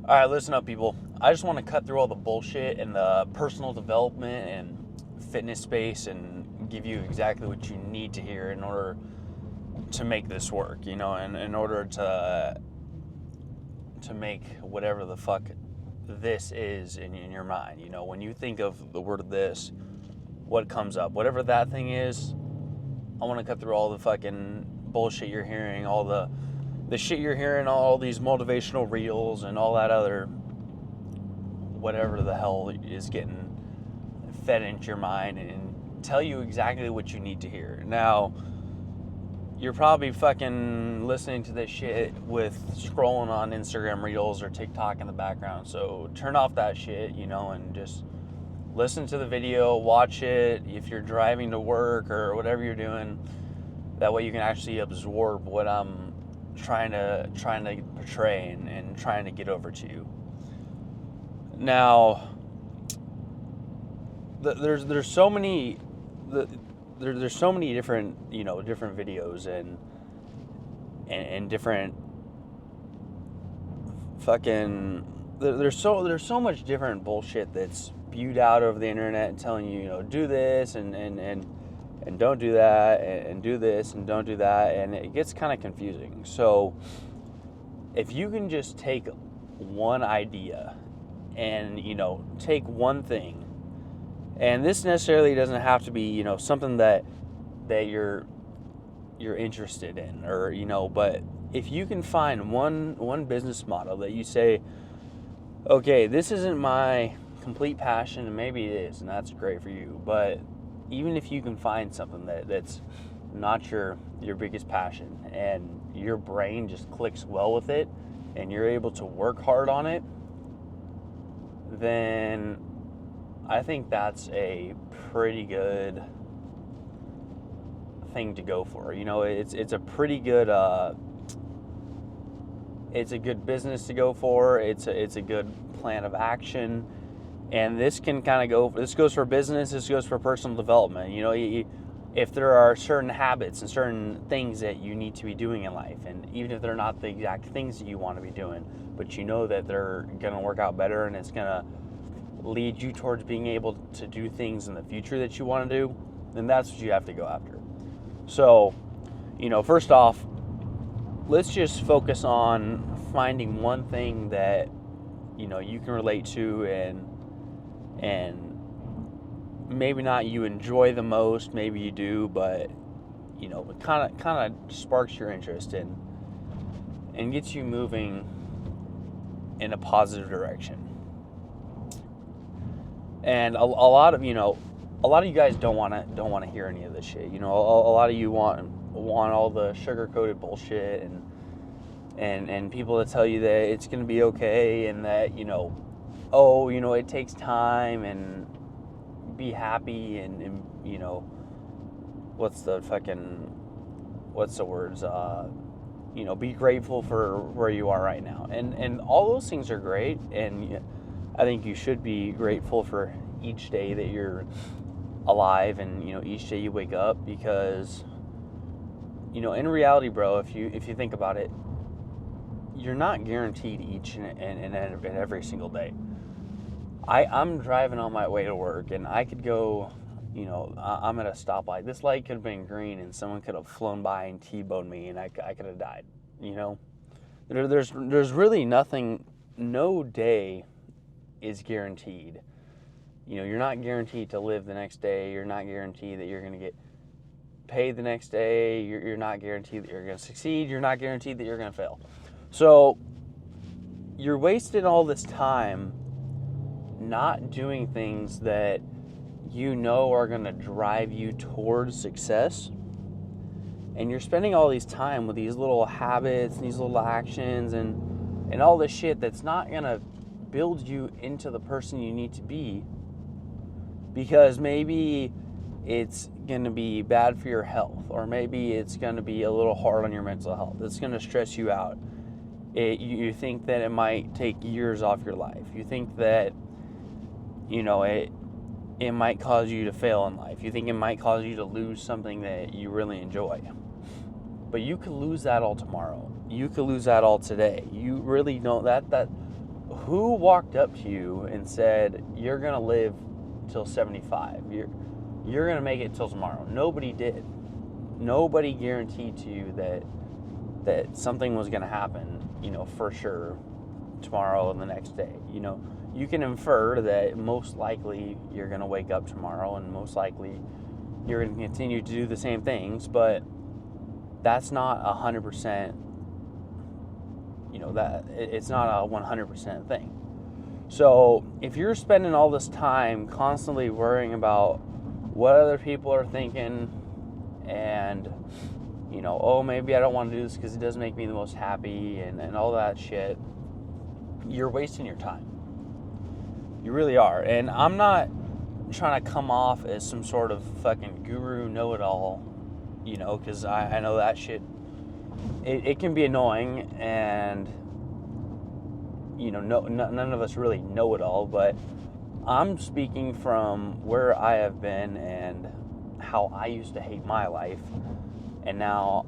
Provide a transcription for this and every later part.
All right, listen up, people. I just want to cut through all the bullshit in the personal development and fitness space and give you exactly what you need to hear in order to make this work, and in order to make whatever the fuck this is in your mind. When you think of the word this, what comes up? Whatever that thing is, I want to cut through all the fucking bullshit you're hearing, all the shit you're hearing, all these motivational reels and all that other whatever the hell is getting fed into your mind, and tell you exactly what you need to hear. Now, you're probably fucking listening to this shit with scrolling on Instagram reels or TikTok in the background, so turn off that shit, and just listen to the video, watch it if you're driving to work or whatever you're doing. That way you can actually absorb what I'm trying to portray and trying to get over to you. Now, there's so many there's so many different different videos and different fucking there's so much different bullshit that's spewed out over the internet and telling you do this and don't do that, and do this and don't do that, and it gets kind of confusing. So if you can just take one idea and take one thing, and this necessarily doesn't have to be something that you're interested in, or but if you can find one business model that you say, okay, this isn't my complete passion, and maybe it is, and that's great for you, but even if you can find something that's not your biggest passion, and your brain just clicks well with it, and you're able to work hard on it, then I think that's a pretty good thing to go for. It's a pretty good it's a good business to go for. It's a good plan of action. And this can kind of this goes for business, this goes for personal development. If there are certain habits and certain things that you need to be doing in life, and even if they're not the exact things that you want to be doing, but that they're going to work out better, and it's going to lead you towards being able to do things in the future that you want to do, then that's what you have to go after. So, first off, let's just focus on finding one thing that, you can relate to, and maybe not you enjoy the most, maybe you do, but it kind of sparks your interest and gets you moving in a positive direction. And a lot of you guys don't want to hear any of this shit. A lot of you want all the sugar-coated bullshit and people that tell you that it's going to be okay, and that it takes time, and be happy, and be grateful for where you are right now, and all those things are great, and I think you should be grateful for each day that you're alive, and each day you wake up, because in reality, bro, if you think about it, you're not guaranteed each and every single day. I'm driving on my way to work, and I could go, I'm at a stoplight. This light could have been green, and someone could have flown by and T-boned me, and I could have died. There's really nothing. No day is guaranteed. You're not guaranteed to live the next day. You're not guaranteed that you're going to get paid the next day. You're not guaranteed that you're going to succeed. You're not guaranteed that you're going to fail. So you're wasting all this time not doing things that are going to drive you towards success, and you're spending all these time with these little habits and these little actions and all this shit that's not going to build you into the person you need to be, because maybe it's going to be bad for your health, or maybe it's going to be a little hard on your mental health. It's going to stress you out. You think that it might take years off your life. You think that it might cause you to fail in life. You think it might cause you to lose something that you really enjoy. But you could lose that all tomorrow. You could lose that all today. You really don't. who walked up to you and said, you're going to live till 75? You're going to make it till tomorrow. Nobody did. Nobody guaranteed to you that something was going to happen, for sure tomorrow and the next day. You can infer that most likely you're going to wake up tomorrow and most likely you're going to continue to do the same things, but that's not 100%, that it's not a 100% thing. So if you're spending all this time constantly worrying about what other people are thinking and, oh, maybe I don't want to do this because it doesn't make me the most happy and all that shit, you're wasting your time. You really are. And I'm not trying to come off as some sort of fucking guru know-it-all, because I know that shit, it can be annoying, and, none of us really know it all, but I'm speaking from where I have been and how I used to hate my life, and now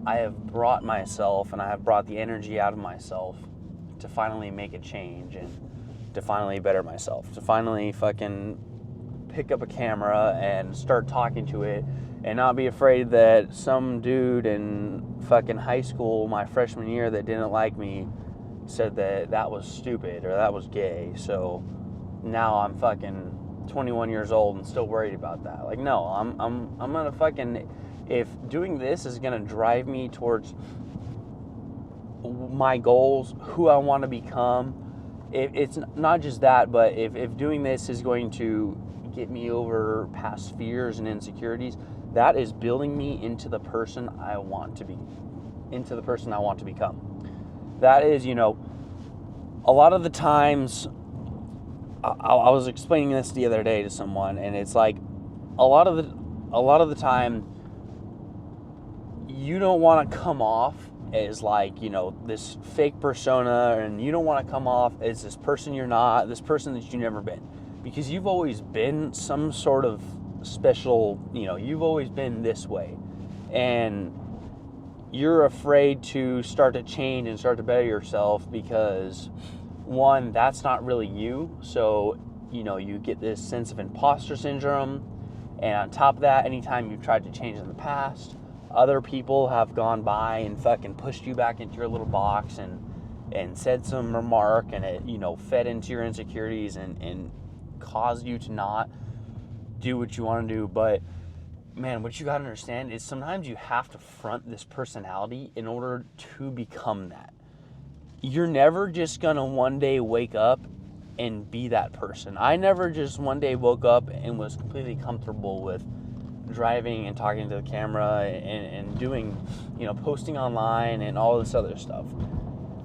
I have brought myself and I have brought the energy out of myself to finally make a change and to finally better myself, to finally fucking pick up a camera and start talking to it and not be afraid that some dude in fucking high school my freshman year that didn't like me said that was stupid or that was gay. So now I'm fucking 21 years old and still worried about that. Like, no, I'm gonna fucking, if doing this is gonna drive me towards my goals, who I want to become, it's not just that, but if doing this is going to get me over past fears and insecurities, that is building me into the person I want to be, into the person I want to become. That is, a lot of the times, I was explaining this the other day to someone, and it's like, a lot of the time, you don't want to come off as like, this fake persona, and you don't want to come off as this person you're not, this person that you've never been, because you've always been some sort of special, you've always been this way, and you're afraid to start to change and start to better yourself because, one, that's not really you, so, you get this sense of imposter syndrome, and on top of that, anytime you've tried to change in the past, other people have gone by and fucking pushed you back into your little box and said some remark, and it, fed into your insecurities and caused you to not do what you want to do. But man, what you got to understand is sometimes you have to front this personality in order to become that. You're never just gonna one day wake up and be that person. I never just one day woke up and was completely comfortable with driving and talking to the camera and doing, posting online and all this other stuff.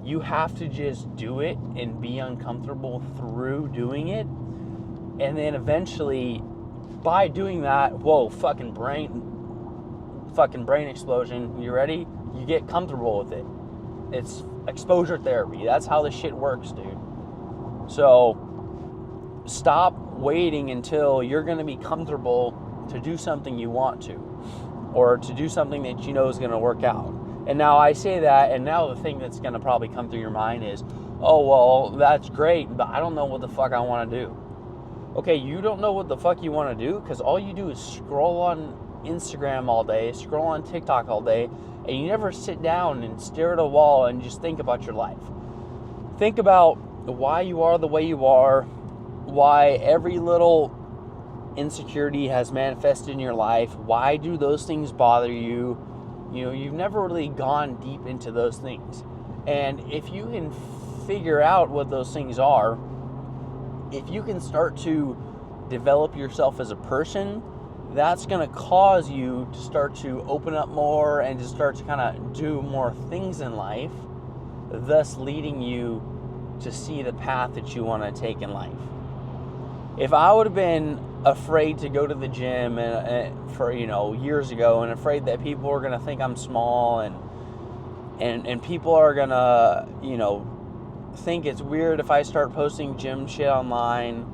You have to just do it and be uncomfortable through doing it, and then eventually, by doing that, fucking brain explosion. You ready? You get comfortable with it. It's exposure therapy. That's how this shit works, dude. So stop waiting until you're going to be comfortable to do something you want to, or to do something that is going to work out. And now I say that, and now the thing that's going to probably come through your mind is, oh, well, that's great, but I don't know what the fuck I want to do. Okay, you don't know what the fuck you want to do because all you do is scroll on Instagram all day, scroll on TikTok all day, and you never sit down and stare at a wall and just think about your life. Think about why you are the way you are, why every little insecurity has manifested in your life. Why do those things bother you? You've never really gone deep into those things. And if you can figure out what those things are, if you can start to develop yourself as a person, that's going to cause you to start to open up more and to start to kind of do more things in life, thus leading you to see the path that you want to take in life. If I would have been afraid to go to the gym for years ago, and afraid that people are going to think I'm small and people are going to think it's weird if I start posting gym shit online,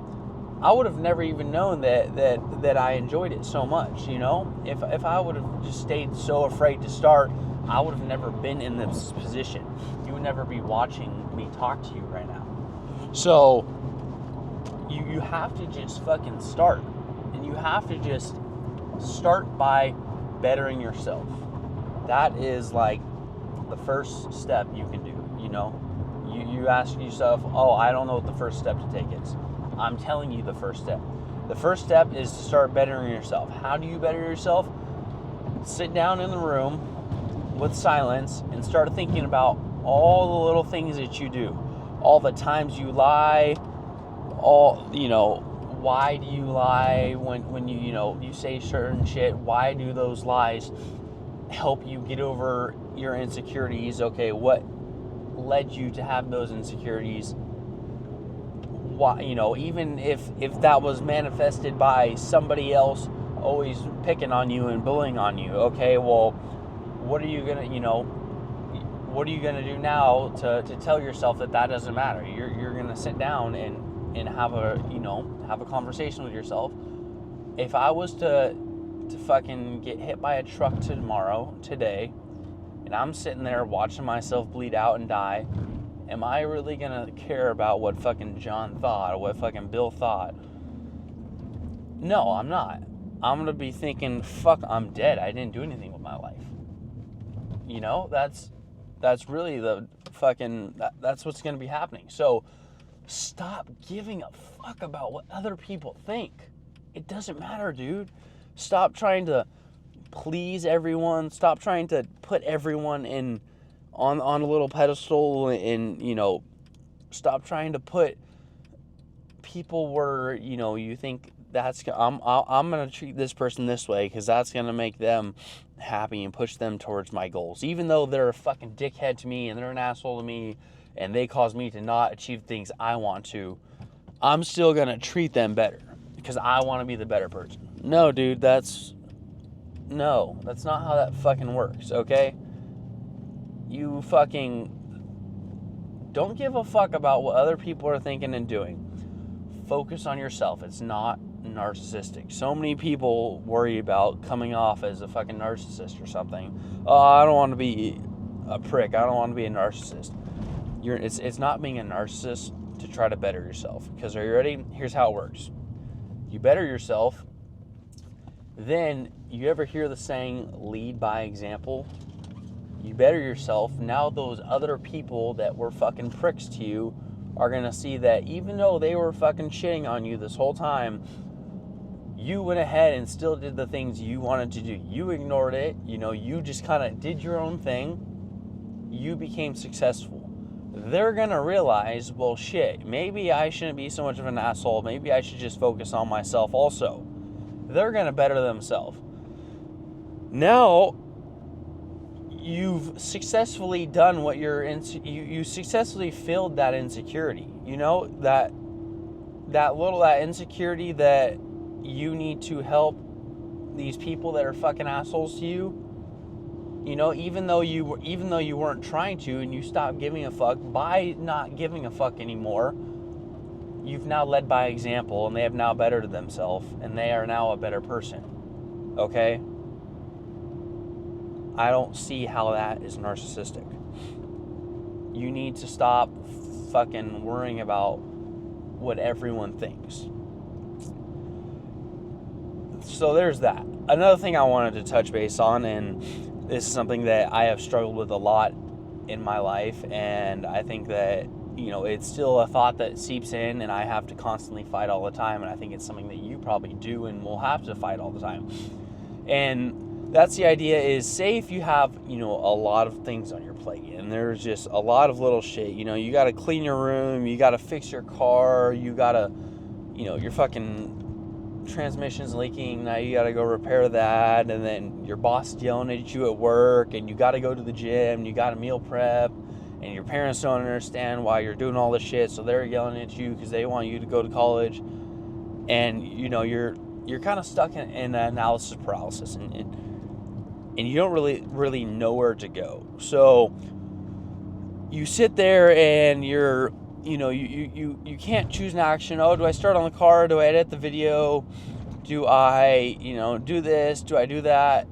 I would have never even known that I enjoyed it so much. If I would have just stayed so afraid to start, I would have never been in this position. You would never be watching me talk to you right now. So you have to just fucking start. And you have to just start by bettering yourself. That is like the first step you can do, you know? You ask yourself, oh, I don't know what the first step to take is. I'm telling you the first step. The first step is to start bettering yourself. How do you better yourself? Sit down in the room with silence and start thinking about all the little things that you do. All the times you lie, why do you lie when you say certain shit? Why do those lies help you get over your insecurities? Okay, what led you to have those insecurities? Why, even if that was manifested by somebody else always picking on you and bullying on you, okay, well, what are you gonna do now to tell yourself that doesn't matter? You're gonna sit down and have a conversation with yourself. If I was to fucking get hit by a truck today, and I'm sitting there watching myself bleed out and die, am I really gonna care about what fucking John thought or what fucking Bill thought? No, I'm not. I'm gonna be thinking, fuck, I'm dead. I didn't do anything with my life. That's really that's what's gonna be happening. So stop giving a fuck about what other people think. It doesn't matter, dude. Stop trying to please everyone. Stop trying to put everyone on a little pedestal, and stop trying to put people where you think I'm gonna treat this person this way because that's gonna make them happy and push them towards my goals, even though they're a fucking dickhead to me and they're an asshole to me and they cause me to not achieve things I want to. I'm still gonna treat them better because I want to be the better person. No, dude, that's not how that fucking works, okay? You fucking don't give a fuck about what other people are thinking and doing. Focus on yourself. It's not narcissistic. So many people worry about coming off as a fucking narcissist or something. Oh, I don't want to be a prick. I don't want to be a narcissist. It's not being a narcissist to try to better yourself. Because are you ready? Here's how it works. You better yourself. Then, you ever hear the saying, lead by example? You better yourself. Now those other people that were fucking pricks to you are going to see that even though they were fucking shitting on you this whole time, you went ahead and still did the things you wanted to do. You ignored it. You just kind of did your own thing. You became successful. They're going to realize, well, shit, maybe I shouldn't be so much of an asshole. Maybe I should just focus on myself also. They're going to better themselves. Now, you've successfully done what you successfully filled that insecurity. That insecurity that you need to help these people that are fucking assholes to you. Even though you weren't trying to, and you stopped giving a fuck by not giving a fuck anymore, you've now led by example, and they have now bettered themselves, and they are now a better person. Okay? I don't see how that is narcissistic. You need to stop fucking worrying about what everyone thinks. So there's that. Another thing I wanted to touch base on, and this is something that I have struggled with a lot in my life, and I think that, it's still a thought that seeps in, and I have to constantly fight all the time, and I think it's something that you probably do and will have to fight all the time. And that's the idea is, say if you have, a lot of things on your plate, and there's just a lot of little shit, you got to clean your room, you got to fix your car, you got to, your fucking transmission's leaking, now you got to go repair that, and then your boss is yelling at you at work, and you got to go to the gym, you got to meal prep, and your parents don't understand why you're doing all this shit, so they're yelling at you because they want you to go to college, and, you're kind of stuck in analysis paralysis, and you don't really know where to go. So you sit there and you're, you can't choose an action. Oh, do I start on the car? Do I edit the video? Do I, do this? Do I do that?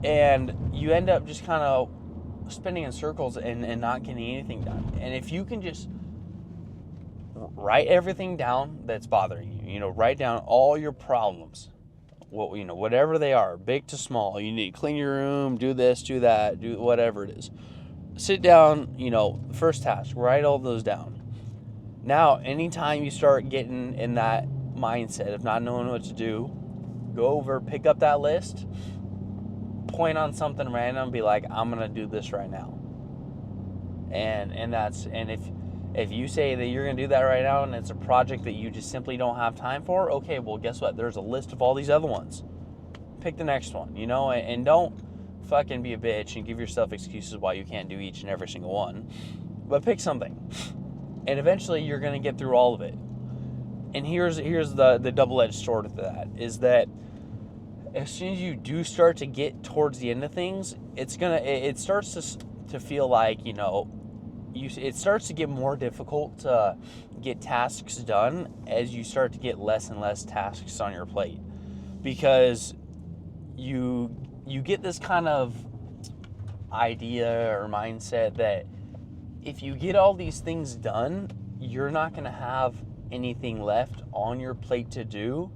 And you end up just kind of spinning in circles and not getting anything done. And if you can just write everything down that's bothering you. Write down all your problems. Whatever they are, big to small. You need to clean your room, do this, do that, do whatever it is. Sit down, first task, write all those down. Now, anytime you start getting in that mindset of not knowing what to do, go over, pick up that list, point on something random, be like, I'm gonna do this right now. And if you say that you're gonna do that right now and it's a project that you just simply don't have time for, okay, well, guess what? There's a list of all these other ones. Pick the next one, and don't fucking be a bitch and give yourself excuses why you can't do each and every single one. But pick something. And eventually you're gonna get through all of it. And here's the double-edged sword of that, is that as soon as you do start to get towards the end of things, it starts to feel like, it starts to get more difficult to get tasks done as you start to get less and less tasks on your plate, because you get this kind of idea or mindset that if you get all these things done, you're not going to have anything left on your plate to do.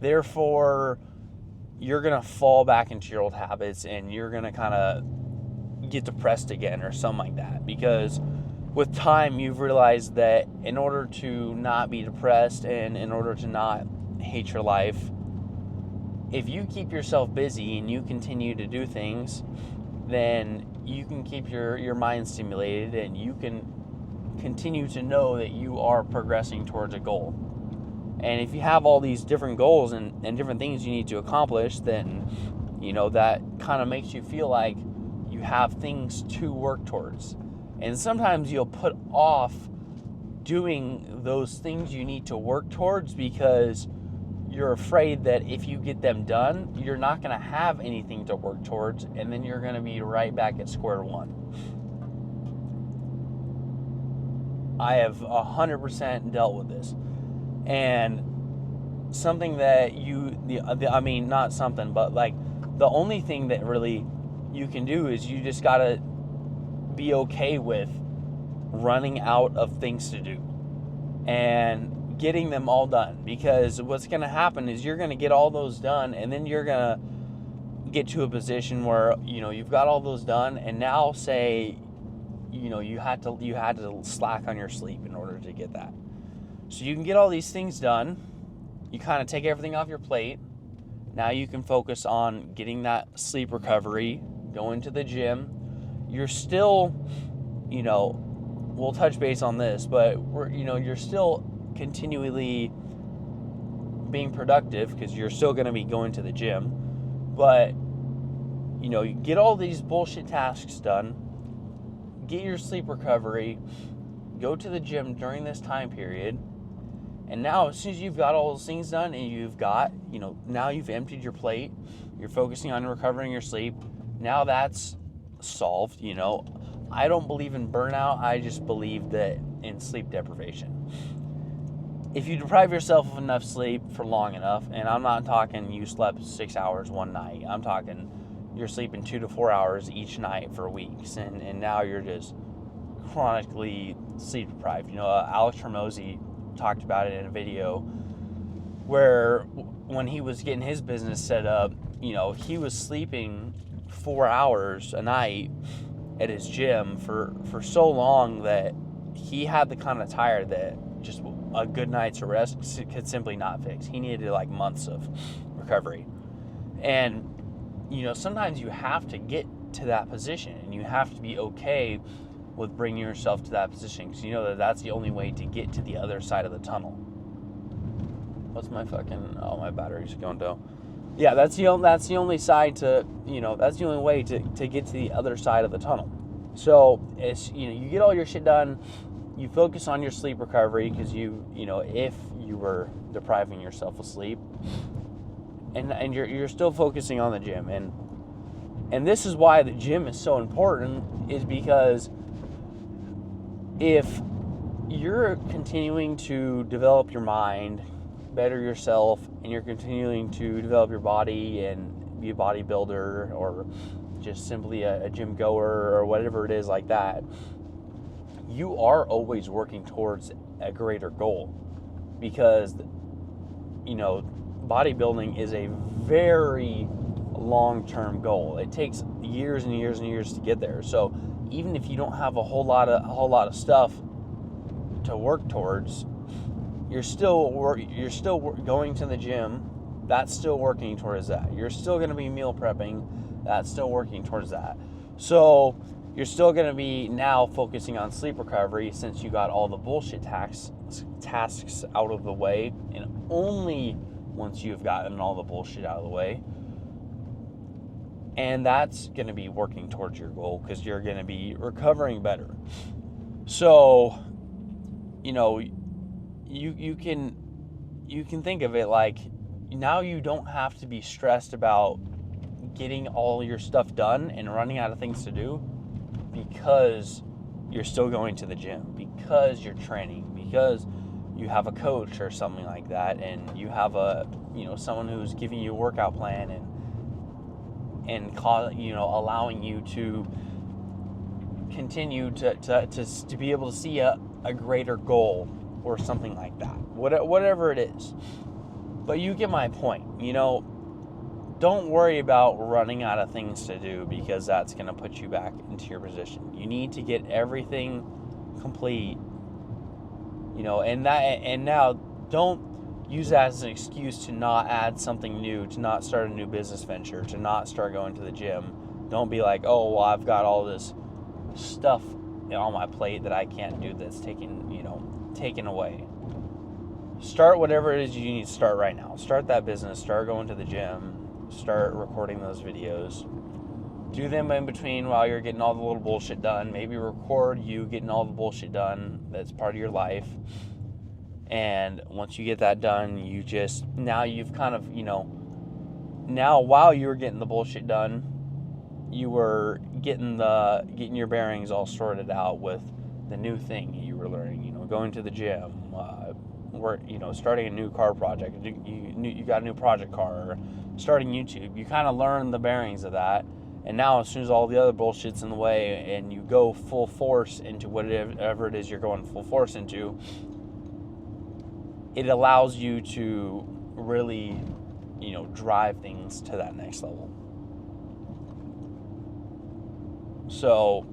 Therefore, you're going to fall back into your old habits and you're going to kind of get depressed again or something like that. Because with time, you've realized that in order to not be depressed and in order to not hate your life, if you keep yourself busy and you continue to do things, then you can keep your mind stimulated and you can continue to know that you are progressing towards a goal. And if you have all these different goals and different things you need to accomplish, then, that kind of makes you feel like you have things to work towards. And sometimes you'll put off doing those things you need to work towards because you're afraid that if you get them done, you're not going to have anything to work towards, and then you're going to be right back at square one. I have 100% dealt with this. And something that not something, but like the only thing that really you can do is you just got to be okay with running out of things to do and getting them all done. Because what's going to happen is you're going to get all those done, and then you're going to get to a position where, you've got all those done, and now say, you had to slack on your sleep in order to get that. So you can get all these things done. You kind of take everything off your plate. Now you can focus on getting that sleep recovery, going to the gym. You're still, we'll touch base on this, but you're still continually being productive because you're still going to be going to the gym. But, you get all these bullshit tasks done, get your sleep recovery, go to the gym during this time period. And now, as soon as you've got all those things done and you've got, now you've emptied your plate, you're focusing on recovering your sleep, now that's solved. I don't believe in burnout. I just believe that in sleep deprivation. If you deprive yourself of enough sleep for long enough, and I'm not talking you slept 6 hours one night, I'm talking you're sleeping 2 to 4 hours each night for weeks, and now you're just chronically sleep deprived. Alex Hormozi talked about it in a video where when he was getting his business set up, he was sleeping 4 hours a night at his gym for so long that he had the kind of tired that just a good night's rest could simply not fix. He needed months of recovery. And sometimes you have to get to that position, and you have to be okay with bringing yourself to that position, because that's the only way to get to the other side of the tunnel. What's my my battery's going down. Yeah, that's the only side to, that's the only way to get to the other side of the tunnel. So, it's, you get all your shit done, you focus on your sleep recovery, because if you were depriving yourself of sleep, and you're still focusing on the gym, and this is why the gym is so important, is because if you're continuing to develop your mind, better yourself, and you're continuing to develop your body and be a bodybuilder or just simply a gym goer or whatever it is like that, you are always working towards a greater goal, because, you know, bodybuilding is a very long-term goal. It takes years and years and years to get there. So even if you don't have a whole lot of stuff to work towards, you're still going to the gym. That's still working towards that. You're still going to be meal prepping. That's still working towards that. So you're still going to be now focusing on sleep recovery, since you got all the bullshit tasks out of the way, and only once you've gotten all the bullshit out of the way. And that's going to be working towards your goal, because you're going to be recovering better. So, you know, you can think of it like, now you don't have to be stressed about getting all your stuff done and running out of things to do, because you're still going to the gym, because you're training, because you have a coach or something like that, and you have someone who's giving you a workout plan and allowing you to continue to be able to see a greater goal or something like that, whatever it is. But you get my point. Don't worry about running out of things to do, because that's going to put you back into your position. You need to get everything complete, and now don't use that as an excuse to not add something new, to not start a new business venture, to not start going to the gym. Don't be like, oh, well, I've got all this stuff on my plate that I can't do, that's taken away. Start whatever it is you need to start right now. Start that business. Start going to the gym. Start recording those videos. Do them in between while you're getting all the little bullshit done. Maybe record you getting all the bullshit done that's part of your life. And once you get that done, you've kind of, now while you were getting the bullshit done, you were getting your bearings all sorted out with the new thing you were learning, going to the gym, starting a new car project. You got a new project car, or starting YouTube. You kind of learn the bearings of that. And now, as soon as all the other bullshit's in the way and you go full force into whatever it is you're going full force into, it allows you to really, drive things to that next level. So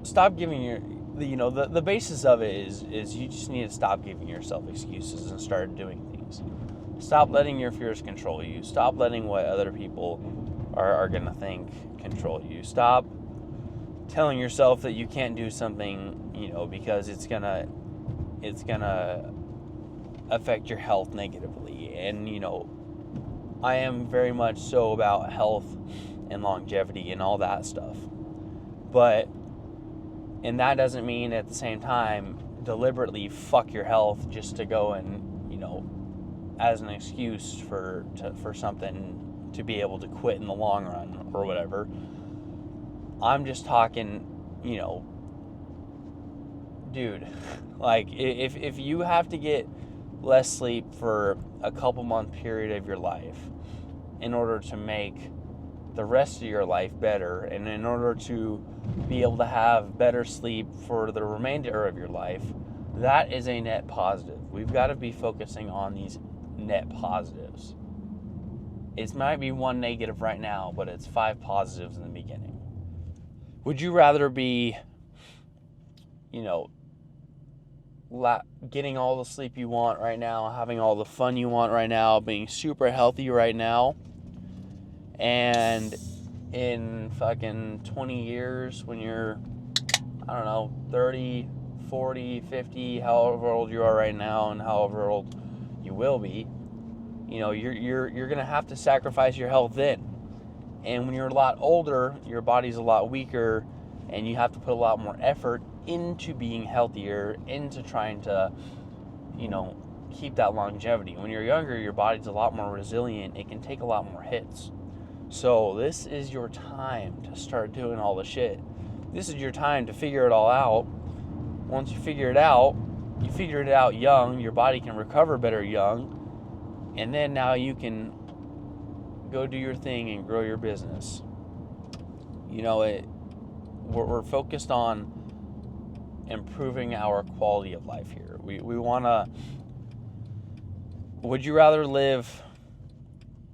stop giving the basis of it is you just need to stop giving yourself excuses and start doing things. Stop letting your fears control you. Stop letting what other people are going to think control you. Stop telling yourself that you can't do something, because it's going to affect your health negatively. And, I am very much so about health and longevity and all that stuff. And that doesn't mean at the same time deliberately fuck your health just to go and, as an excuse for something to be able to quit in the long run or whatever. I'm just talking, dude, like if you have to get less sleep for a couple month period of your life in order to make the rest of your life better, and in order to be able to have better sleep for the remainder of your life, that is a net positive. We've got to be focusing on these net positives. It might be one negative right now, but it's 5 positives in the beginning. Would you rather be, getting all the sleep you want right now, having all the fun you want right now, being super healthy right now, and in fucking 20 years when you're, 30, 40, 50, however old you are right now and however old you will be, you're going to have to sacrifice your health then. And when you're a lot older, your body's a lot weaker, and you have to put a lot more effort into being healthier, into trying to, keep that longevity. When you're younger, your body's a lot more resilient. It can take a lot more hits. So this is your time to start doing all the shit. This is your time to figure it all out. Once you figure it out young, your body can recover better young, and then now you can go do your thing and grow your business. We're focused on improving our quality of life here. We want to. Would you rather live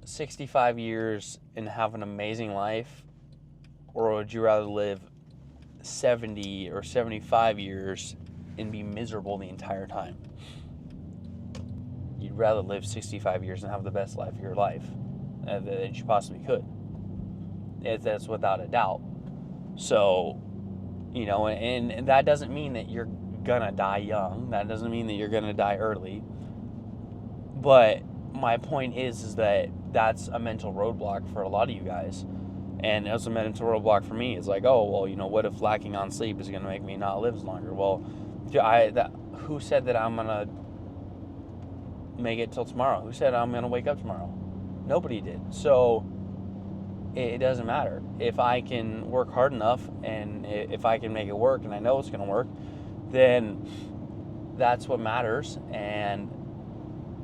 65 years and have an amazing life, or would you rather live 70 or 75 years and be miserable the entire time? You'd rather live 65 years and have the best life of your life that you possibly could. That's without a doubt. So, and that doesn't mean that you're gonna die young. That doesn't mean that you're gonna die early. But my point is that that's a mental roadblock for a lot of you guys. And it's a mental roadblock for me. It's like, oh, well, what if lacking on sleep is going to make me not live longer? Well, who said that I'm going to make it till tomorrow? Who said I'm going to wake up tomorrow? Nobody did. So it doesn't matter. If I can work hard enough and if I can make it work and I know it's going to work, then that's what matters. And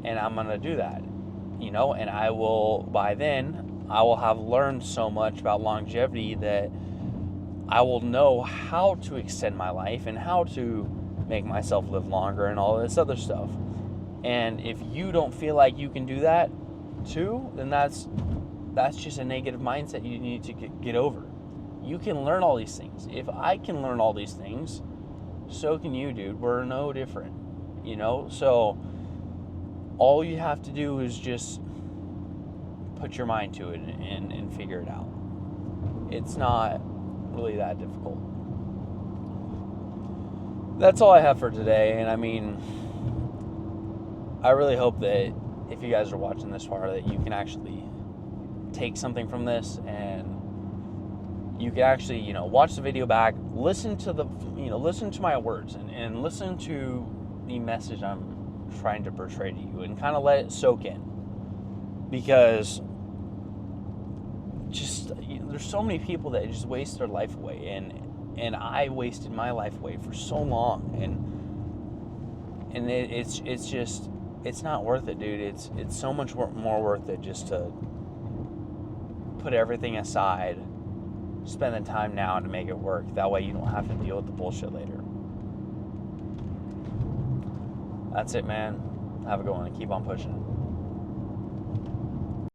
I'm going to do that, and I will, by then, I will have learned so much about longevity that I will know how to extend my life and how to make myself live longer and all this other stuff. And if you don't feel like you can do that too, then that's just a negative mindset you need to get over. You can learn all these things. If I can learn all these things, so can you, dude. We're no different, So all you have to do is just put your mind to it and figure it out. It's not really that difficult. That's all I have for today. And I mean, I really hope that if you guys are watching this far, that you can actually take something from this and you can actually, watch the video back, listen to listen to my words and listen to the message I'm trying to portray to you and kind of let it soak in, because just there's so many people that just waste their life away, and I wasted my life away for so long, and it's not worth it, dude. It's so much more worth it just to put everything aside, spend the time now to make it work. That way you don't have to deal with the bullshit later. That's it, man. Have a good one and keep on pushing.